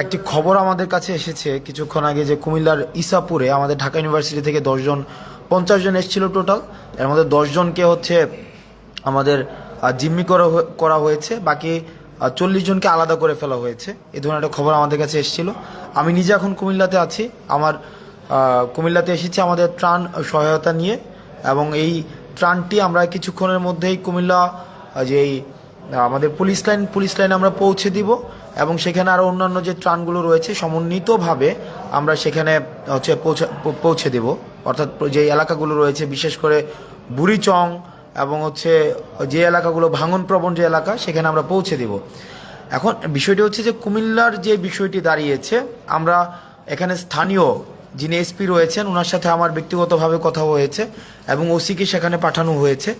একটি খবর আমাদের কাছে এসেছে কিছুক্ষণ আগে যে কুমিল্লার ইসাপুরে আমাদের ঢাকা ইউনিভার্সিটি থেকে 10 জন 50 জন এসেছিল টোটাল। এর মধ্যে 10 জনকে হচ্ছে আমাদের জিম্মি করা হয়েছে, বাকি 40 জনকে আলাদা করে ফেলা হয়েছে। এই ধরনের একটা খবর আমাদের কাছে এসেছিল। আমি নিজে এখন কুমিল্লাতে আছি। কুমিল্লাতে এসেছি আমাদের ত্রাণ সহায়তা নিয়ে, এবং এই ত্রাণটি আমরা কিছুক্ষণের মধ্যেই কুমিল্লা যেই আমাদের পুলিশ লাইন আমরা পৌঁছে দিব, এবং সেখানে আরও অন্যান্য যে ত্রাণগুলো রয়েছে সমন্বিতভাবে আমরা সেখানে হচ্ছে পৌঁছে দেব। অর্থাৎ যে এলাকাগুলো রয়েছে বিশেষ করে বুড়িচং এবং হচ্ছে যে এলাকাগুলো ভাঙনপ্রবণ যে এলাকা, সেখানে আমরা পৌঁছে দেব। এখন বিষয়টি হচ্ছে যে কুমিল্লার যে বিষয়টি দাঁড়িয়েছে, আমরা এখানে স্থানীয় যিনি এসপি রয়েছেন ওনার সাথে আমার ব্যক্তিগতভাবে কথা হয়েছে এবং ওসিকে সেখানে পাঠানো হয়েছে।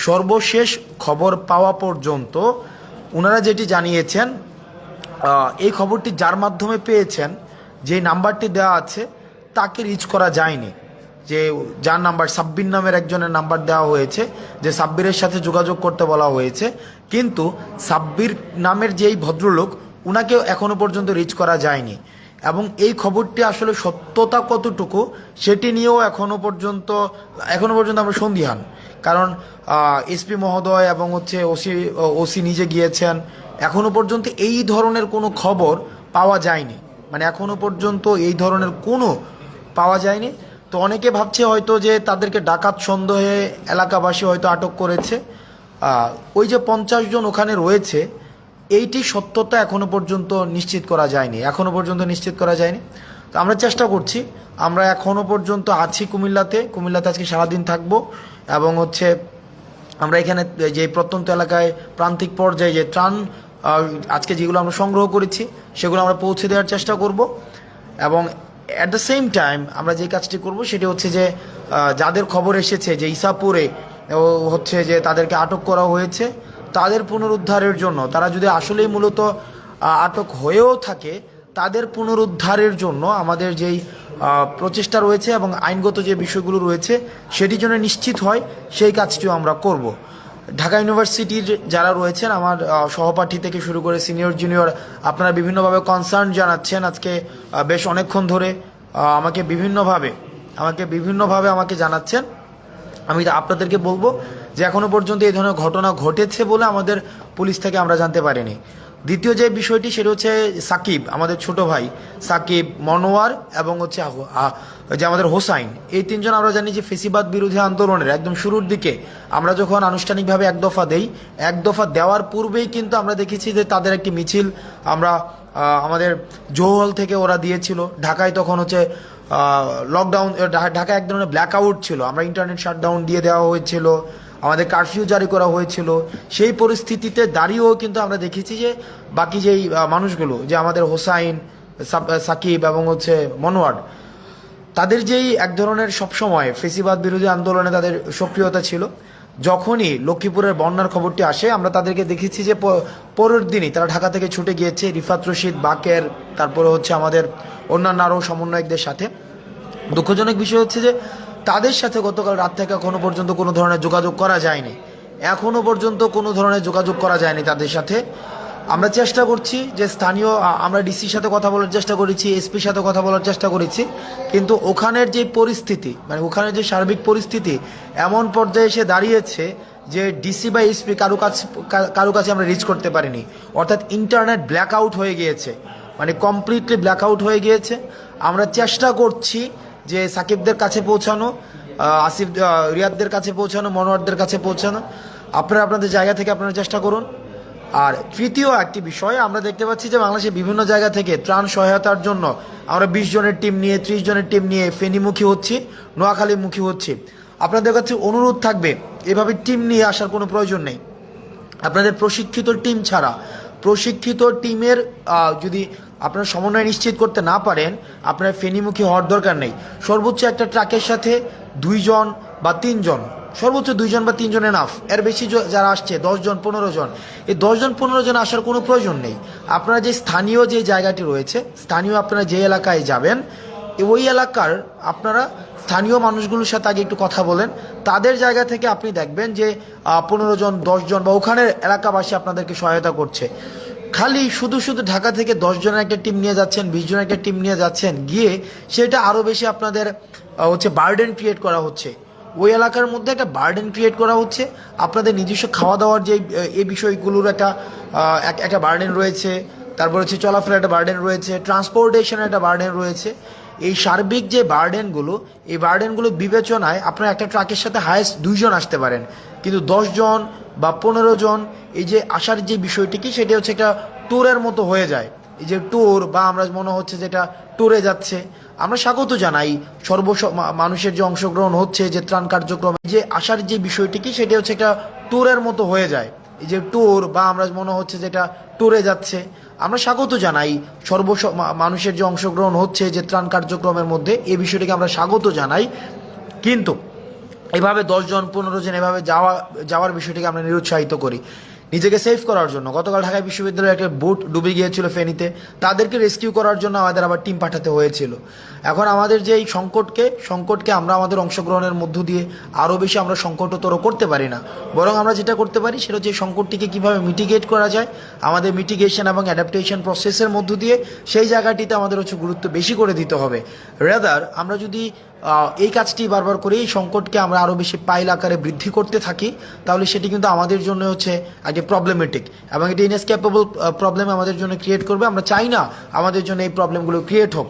সর্বশেষ খবর পাওয়া পর্যন্ত ওনারা যেটি জানিয়েছেন, এই খবরটি যার মাধ্যমে পেয়েছেন, যে নাম্বারটি দেওয়া আছে তাকে রিচ করা যায়নি। যে যার নাম্বার সাব্বির নামের একজনের নাম্বার দেওয়া হয়েছে, যে সাব্বিরের সাথে যোগাযোগ করতে বলা হয়েছে, কিন্তু সাব্বির নামের যেই ভদ্রলোক ওনাকেও এখনো পর্যন্ত রিচ করা যায়নি। এবং এই খবরটি আসলে সত্যতা কতটুকু সেটি নিয়েও এখনো পর্যন্ত আমরা সন্দিহান। কারণ এসপি মহোদয় এবং হচ্ছে ওসি নিজে গিয়েছেন, এখনো পর্যন্ত এই ধরনের কোনো খবর পাওয়া যায়নি। মানে এখনো পর্যন্ত এই ধরনের কোনো পাওয়া যায়নি। তো অনেকে ভাবছে হয়তো যে তাদেরকে ডাকাত সন্দেহে এলাকাবাসী হয়তো আটক করেছে। ওই যে 50 জন ওখানে রয়েছে, এইটি সত্যতা এখনো পর্যন্ত নিশ্চিত করা যায়নি। তো আমরা চেষ্টা করছি। আমরা এখনো পর্যন্ত আছি কুমিল্লাতে আজকে সারাদিন থাকবো, এবং হচ্ছে আমরা এখানে যে প্রত্যন্ত এলাকায় প্রান্তিক পর্যায়ে যে ত্রাণ আজকে যেগুলো আমরা সংগ্রহ করেছি সেগুলো আমরা পৌঁছে দেওয়ার চেষ্টা করব। এবং অ্যাট দ্য সেম টাইম আমরা যে কাজটি করব সেটি হচ্ছে যে যাদের খবর এসেছে যে ইসাপুরে হচ্ছে যে তাদেরকে আটক করা হয়েছে, তাদের পুনরুদ্ধারের জন্য, তারা যদি আসলেই মূলত আটক হয়েও থাকে, তাদের পুনরুদ্ধারের জন্য আমাদের যেই প্রচেষ্টা রয়েছে এবং আইনগত যে বিষয়গুলো রয়েছে সেটি যেন নিশ্চিত হয়, সেই কাজটিও আমরা করব। ঢাকা ইউনিভার্সিটির যারা রয়েছেন, আমার সহপাঠী থেকে শুরু করে সিনিয়র জুনিয়র, আপনারা বিভিন্নভাবে কনসার্ন জানাচ্ছেন। আজকে বেশ অনেকক্ষণ ধরে আমাকে বিভিন্নভাবে আমাকে জানাচ্ছেন। আমি আপনাদেরকে বলবো যে এখনো পর্যন্ত এই ধরনের ঘটনা ঘটেছে বলে আমাদের পুলিশ থেকে আমরা জানতে পারিনি। দ্বিতীয় যে বিষয়টি সেটা হচ্ছে সাকিব, আমাদের ছোট ভাই সাকিব, মনোয়ার এবং হচ্ছে যে আমাদের হোসাইন, এই 3 জন আমরা জানি যে ফেসিবাদ বিরোধী আন্দোলনের একদম শুরুর দিকে আমরা যখন আনুষ্ঠানিকভাবে এক দফা দেওয়ার পূর্বেই কিন্তু আমরা দেখেছি যে তাদের একটি মিছিল আমরা আমাদের জৌহল থেকে ওরা দিয়েছিল। ঢাকায় তখন হচ্ছে লকডাউন, ঢাকায় এক ধরনের ব্ল্যাক আউট ছিল, আমরা ইন্টারনেট শাটডাউন দিয়ে দেওয়া হয়েছিল, আমাদের কারফিউ জারি করা হয়েছিল। সেই পরিস্থিতিতে দাঁড়িয়েও কিন্তু আমরা দেখেছি যে বাকি যেই মানুষগুলো, যে আমাদের হোসাইন, সাকিব এবং হচ্ছে মনোয়ার, তাদের যেই এক ধরনের সবসময় ফেসিবাদ বিরোধী আন্দোলনে তাদের সক্রিয়তা ছিল। যখনই লক্ষ্মীপুরের বন্যার খবরটি আসে, আমরা তাদেরকে দেখেছি যে পরের দিনই তারা ঢাকা থেকে ছুটে গিয়েছে রিফাত রশিদ, বাকের, তারপরে হচ্ছে আমাদের অন্যান্য আরও সমন্বয়কদের সাথে। দুঃখজনক বিষয় হচ্ছে যে তাদের সাথে গতকাল রাত থেকে এখনো পর্যন্ত কোনো ধরনের যোগাযোগ করা যায়নি। তাদের সাথে আমরা চেষ্টা করছি যে স্থানীয়, আমরা ডিসির সাথে কথা বলার চেষ্টা করেছি, এসপির সাথে কথা বলার চেষ্টা করেছি, কিন্তু ওখানের যে পরিস্থিতি, মানে ওখানের যে সার্বিক পরিস্থিতি এমন পর্যায়ে এসে দাঁড়িয়েছে যে ডিসি বা এসপি কারো কাছে আমরা রিচ করতে পারিনি। অর্থাৎ ইন্টারনেট ব্ল্যাক আউট হয়ে গিয়েছে, মানে কমপ্লিটলি ব্ল্যাক আউট হয়ে গিয়েছে। আমরা চেষ্টা করছি যে সাকিবদের কাছে পৌঁছানো, রিয়াদদের কাছে পৌঁছানো, মনোয়ারদের কাছে পৌঁছানো। আপনারা আপনাদের জায়গা থেকে আপনারা চেষ্টা করুন। আর তৃতীয় একটি বিষয়, আমরা দেখতে পাচ্ছি যে বাংলাদেশের বিভিন্ন জায়গা থেকে ত্রাণ সহায়তার জন্য আমরা 20 জনের টিম নিয়ে, 30 জনের টিম নিয়ে ফেনীমুখী হচ্ছি, নোয়াখালীমুখী হচ্ছি। আপনাদের কাছে অনুরোধ থাকবে, এভাবে টিম নিয়ে আসার কোনো প্রয়োজন নেই। আপনাদের প্রশিক্ষিত টিম ছাড়া, প্রশিক্ষিত টিমের যদি আপনারা সমন্বয় নিশ্চিত করতে না পারেন, আপনার ফেনীমুখী হওয়ার দরকার নেই। সর্বোচ্চ একটা ট্রাকের সাথে 2 জন বা 3 জন, সর্বোচ্চ 2 জন বা 3 জন এনাফ। এর বেশি যারা আসছে 10 জন 15 জন, এই 10 জন 15 জন আসার কোনো প্রয়োজন নেই। আপনারা যে স্থানীয় যে জায়গাটি রয়েছে, আপনারা যে এলাকায় যাবেন, ওই এলাকার আপনারা স্থানীয় মানুষগুলোর সাথে আগে একটু কথা বলেন। তাদের জায়গা থেকে আপনি দেখবেন যে 15 জন 10 জন বা ওখানের এলাকাবাসী আপনাদেরকে সহায়তা করছে। খালি শুধু শুধু ঢাকা থেকে 10 জনের একটা টিম নিয়ে যাচ্ছেন, 20 জনের একটা টিম নিয়ে যাচ্ছেন, গিয়ে সেটা আরও বেশি আপনাদের হচ্ছে বার্ডেন ক্রিয়েট করা হচ্ছে। ওই এলাকার মধ্যে একটা বার্ডেন ক্রিয়েট করা হচ্ছে। আপনাদের নিজস্ব খাওয়া দাওয়ার যে এই বিষয়গুলোর একটা বার্ডেন রয়েছে, তারপর হচ্ছে চলাফেরার একটা বার্ডেন রয়েছে, ট্রান্সপোর্টেশনের একটা বার্ডেন রয়েছে। এই সার্বিক যে বার্ডেনগুলো, এই বার্ডেনগুলো বিবেচনায় আপনার একটা ট্রাকের সাথে হায়েস্ট 2 জন আসতে পারেন, কিন্তু 10 জন বা 15 জন এই যে আসার যে বিষয়টি কি, সেটা হচ্ছে একটা ট্যুরের মতো হয়ে যায়। এই যে ট্যুর বা আমরা মনে হচ্ছে যেটা ট্যুরে যাচ্ছে, আমরা স্বাগত জানাই মানুষের যে অংশগ্রহণ হচ্ছে যে ত্রাণ কার্যক্রম, যে আসার যে বিষয়টি কি, সেটা হচ্ছে একটা ট্যুরের মতো হয়ে যায়। এই যে ট্যুর বা আমরা মনে হচ্ছে যেটা ট্যুরে যাচ্ছে, আমরা স্বাগত জানাই মানুষের যে অংশগ্রহণ হচ্ছে যে ত্রাণ কার্যক্রমের মধ্যে, এই বিষয়টিকে আমরা স্বাগত জানাই। কিন্তু এভাবে 10 জন 15 জন এভাবে যাওয়ার বিষয়টিকে আমরা নিরুৎসাহিত করি নিজেকে সেভ করার জন্য। গতকাল ঢাকা বিশ্ববিদ্যালয়ের একটা বোট ডুবে গিয়েছিল ফেনীতে, তাদেরকে রেস্কিউ করার জন্য আমাদের আবার টিম পাঠাতে হয়েছিল। এখন আমাদের যে এই সংকটকে আমরা আমাদের অংশগ্রহণের মধ্য দিয়ে আরও বেশি আমরা সংকটতর করতে পারি না, বরং আমরা যেটা করতে পারি সেটা হচ্ছে এই সংকটটিকে কীভাবে মিটিগেট করা যায়। আমাদের মিটিগেশন এবং অ্যাডাপ্টেশন প্রসেসের মধ্য দিয়ে সেই জায়গাটিতে আমাদের হচ্ছে গুরুত্ব বেশি করে দিতে হবে। রেদার আমরা যদি এই কাজটি বারবার করে এই সংকটকে আমরা আরও বেশি পাইল আকারে বৃদ্ধি করতে থাকি, তাহলে সেটি কিন্তু আমাদের জন্য হচ্ছে একটি প্রবলেমেটিক এবং এটি ইনএসকেপেবল প্রবলেম আমাদের জন্য ক্রিয়েট করবে। আমরা চাই না আমাদের জন্য এই প্রবলেমগুলো ক্রিয়েট হোক।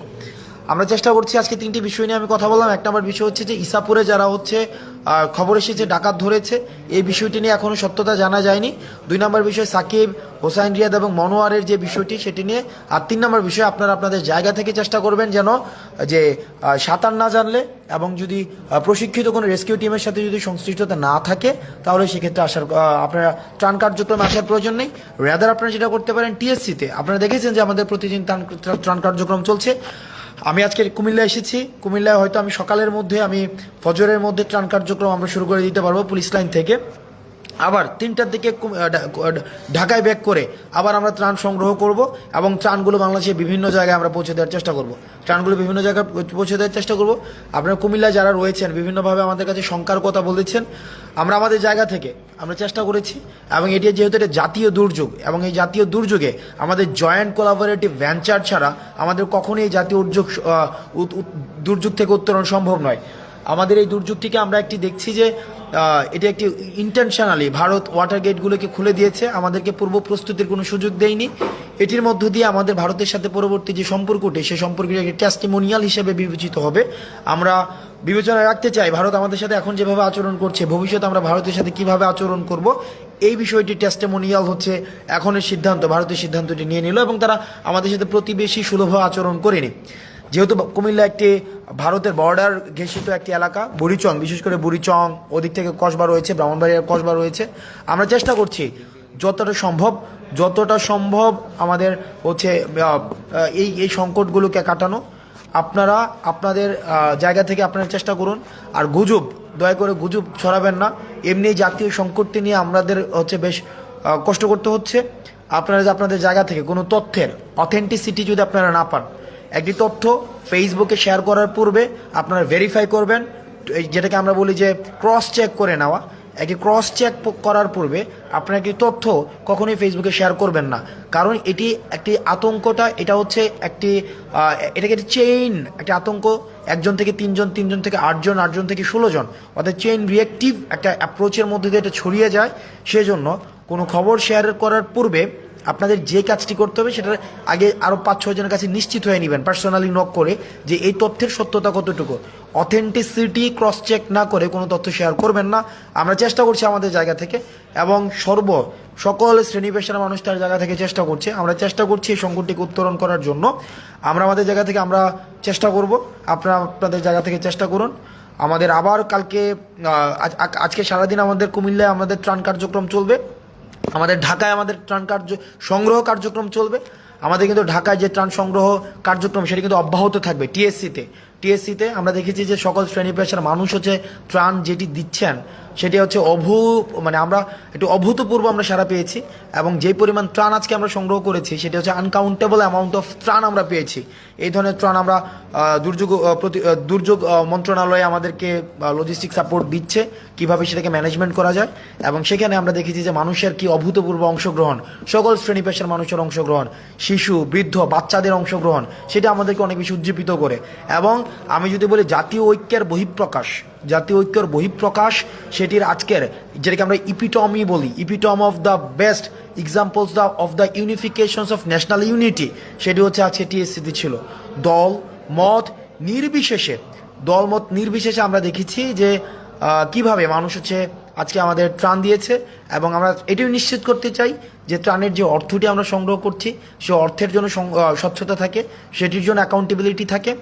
আমরা চেষ্টা করছি, আজকে 3টি বিষয় নিয়ে আমি কথা বললাম। 1 নম্বর বিষয় হচ্ছে যে ইসাপুরে যারা হচ্ছে খবর এসেছে ডাকাত ধরেছে, এই বিষয়টি নিয়ে এখনও সত্যতা জানা যায়নি। 2 নম্বর বিষয় সাকিব, হোসাইন রিয়াদ এবং মনোয়ারের যে বিষয়টি সেটি নিয়ে। আর 3 নম্বর বিষয় আপনারা আপনাদের জায়গা থেকে চেষ্টা করবেন যেন যে সাঁতার না জানলে এবং যদি প্রশিক্ষিত কোনো রেস্কিউ টিমের সাথে যদি সংশ্লিষ্টতা না থাকে, তাহলে সেক্ষেত্রে আপনারা ত্রাণ কার্যক্রমে আসার প্রয়োজন নেই। রেদার আপনারা যেটা করতে পারেন, টিএসসিতে আপনারা দেখেছেন যে আমাদের প্রতিদিন ত্রাণ কার্যক্রম চলছে। আমি আজকে কুমিল্লা এসেছি, কুমিল্লায় হয়তো আমি সকালের মধ্যে আমি ফজরের মধ্যে ত্রাণ কার্যক্রম আমরা শুরু করে দিতে পারবো পুলিশ লাইন থেকে। আবার 3টার দিকে ঢাকায় ব্যাক করে আবার আমরা ত্রাণ সংগ্রহ করব এবং ত্রাণগুলো বাংলাদেশের বিভিন্ন জায়গায় আমরা পৌঁছে দেওয়ার চেষ্টা করব। ত্রাণগুলো বিভিন্ন জায়গায় পৌঁছে দেওয়ার চেষ্টা করব। আপনারা কুমিল্লায় যারা রয়েছেন বিভিন্নভাবে আমাদের কাছে শঙ্কার কথা বলেছেন, আমরা আমাদের জায়গা থেকে আমরা চেষ্টা করেছি। এবং এটি যেহেতু এটা জাতীয় দুর্যোগ, এবং এই জাতীয় দুর্যোগে আমাদের জয়েন্ট কোলাবোরেটিভ ভেঞ্চার ছাড়া আমাদের কখনোই এই জাতীয় দুর্যোগ থেকে উত্তরণ সম্ভব নয়। আমাদের এই দুর্যোগটিকে আমরা একটি দেখছি যে এটি একটি ইন্টেনশনালি ভারত ওয়াটার গেটগুলোকে খুলে দিয়েছে, আমাদেরকে পূর্ব প্রস্তুতির কোনো সুযোগ দেয়নি। এটির মধ্য দিয়ে আমাদের ভারতের সাথে পরবর্তী যে সম্পর্কটি, সেই সম্পর্কটি একটি টেস্টিমোনিয়াল হিসেবে বিবেচিত হবে। আমরা বিবেচনায় রাখতে চাই ভারত আমাদের সাথে এখন যেভাবে আচরণ করছে, ভবিষ্যতে আমরা ভারতের সাথে কিভাবে আচরণ করব, এই বিষয়টি টেস্টিমোনিয়াল হচ্ছে এখনের সিদ্ধান্ত। ভারতের সিদ্ধান্তটি নিয়ে নিল এবং তারা আমাদের সাথে প্রতিবেশী সুলভ আচরণ করেনি। যেহেতু কুমিল্লা একটি ভারতের বর্ডার ঘেঁষিত একটি এলাকা, বুড়িচং, বিশেষ করে বুড়িচং, ওদিক থেকে কসবা রয়েছে, ব্রাহ্মণবাড়িয়ার কসবা রয়েছে, আমরা চেষ্টা করছি যতটা সম্ভব আমাদের হচ্ছে এই সংকটগুলোকে কাটানো। আপনারা আপনাদের জায়গা থেকে আপনারা চেষ্টা করুন। আর দয়া করে গুজব ছড়াবেন না। এমনি জাতীয় সংকটটি নিয়ে আমাদের হচ্ছে বেশ কষ্ট করতে হচ্ছে। আপনারা যে আপনাদের জায়গা থেকে কোনো তথ্যের অথেন্টিসিটি যদি আপনারা না পান, একটি তথ্য ফেসবুকে শেয়ার করার পূর্বে আপনারা ভেরিফাই করবেন, যেটাকে আমরা বলি যে ক্রস চেক করে নেওয়া। একটি ক্রস চেক করার পূর্বে আপনারা একটি তথ্য কখনোই ফেসবুকে শেয়ার করবেন না, কারণ এটি একটি আতঙ্কটা, এটাকে একটি চেইন, একটি আতঙ্ক। 1 জন থেকে 3 জন, 3 জন থেকে 8 জন, 8 জন থেকে 16 জন, অর্থাৎ চেইন রিয়েক্টিভ একটা অ্যাপ্রোচের মধ্যে দিয়ে এটা ছড়িয়ে যায়। সেজন্য কোনো খবর শেয়ার করার পূর্বে আপনাদের যে কাজটি করতে হবে সেটা আগে আরও 5-6 জনের কাছে নিশ্চিত হয়ে নেবেন, পার্সোনালি নক করে, যে এই তথ্যের সত্যতা কতটুকু। অথেন্টিসিটি ক্রস চেক না করে কোনো তথ্য শেয়ার করবেন না। আমরা চেষ্টা করছি আমাদের জায়গা থেকে, এবং সকল শ্রেণী পেশার মানুষ তার জায়গা থেকে চেষ্টা করছে। আমরা চেষ্টা করছি এই সংকটটিকে উত্তরণ করার জন্য। আমরা আমাদের জায়গা থেকে আমরা চেষ্টা করব, আপনারা আপনাদের জায়গা থেকে চেষ্টা করুন। আমাদের আবার কালকে আজকে সারাদিন আমাদের কুমিল্লায় আমাদের ত্রাণ কার্যক্রম চলবে, আমাদের ঢাকায় আমাদের ত্রাণ সংগ্রহ কার্যক্রম চলবে। আমাদের কিন্তু ঢাকায় যে ত্রাণ সংগ্রহ কার্যক্রম সেটা কিন্তু অব্যাহত থাকবে টিএসসিতে। টিএসসিতে আমরা দেখেছি যে সকল শ্রেণী পেশার মানুষ হচ্ছে ত্রাণ যেটি দিচ্ছেন সেটি হচ্ছে মানে আমরা একটু অভূতপূর্ব আমরা সারা পেয়েছি, এবং যে পরিমাণ ত্রাণ আজকে আমরা সংগ্রহ করেছি সেটি হচ্ছে আনকাউন্টেবল অ্যামাউন্ট অফ ত্রাণ আমরা পেয়েছি। এই ধরনের ত্রাণ আমরা দুর্যোগ মন্ত্রণালয়ে আমাদেরকে লজিস্টিক সাপোর্ট দিচ্ছে কিভাবে সেটাকে ম্যানেজমেন্ট করা যায়, এবং সেখানে আমরা দেখেছি যে মানুষের কি অভূতপূর্ব অংশগ্রহণ, সকল শ্রেণী পেশার মানুষের অংশগ্রহণ, শিশু, বৃদ্ধ, বাচ্চাদের অংশগ্রহণ, সেটা আমাদেরকে অনেক বেশি উজ্জীবিত করে। এবং আমি যদি বলি জাতীয় ঐক্যের বহিঃপ্রকাশ সেটির আজকের যেটাকে আমরা ইপিটমি বলি, ইপিটম of the best examples of the ইউনিফিকেশনস of national unity, সেটি হচ্ছে আজকে টিএসসিতে ছিল। মত নির্বিশেষে আমরা দেখেছি যে কিভাবে মানুষ হচ্ছে আজকে আমাদের ত্রাণ দিয়েছে, এবং আমরা এটিও নিশ্চিত করতে চাই যে ত্রাণের যে অর্থটি আমরা সংগ্রহ করছি সে অর্থের জন্য স্বচ্ছতা থাকে, সেটির জন্য অ্যাকাউন্টেবিলিটি থাকে,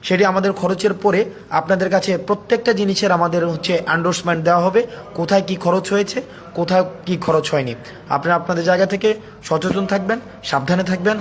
সেটি আমাদের খরচের পরে আপনাদের কাছে প্রত্যেকটা জিনিসের আমাদের হচ্ছে এন্ডোর্সমেন্ট দেওয়া হবে, কোথায় কি খরচ হয়েছে, কোথায় কি খরচ হয়নি। আপনারা আপনাদের জায়গা থেকে সচেতন থাকবেন, সাবধানে থাকবেন।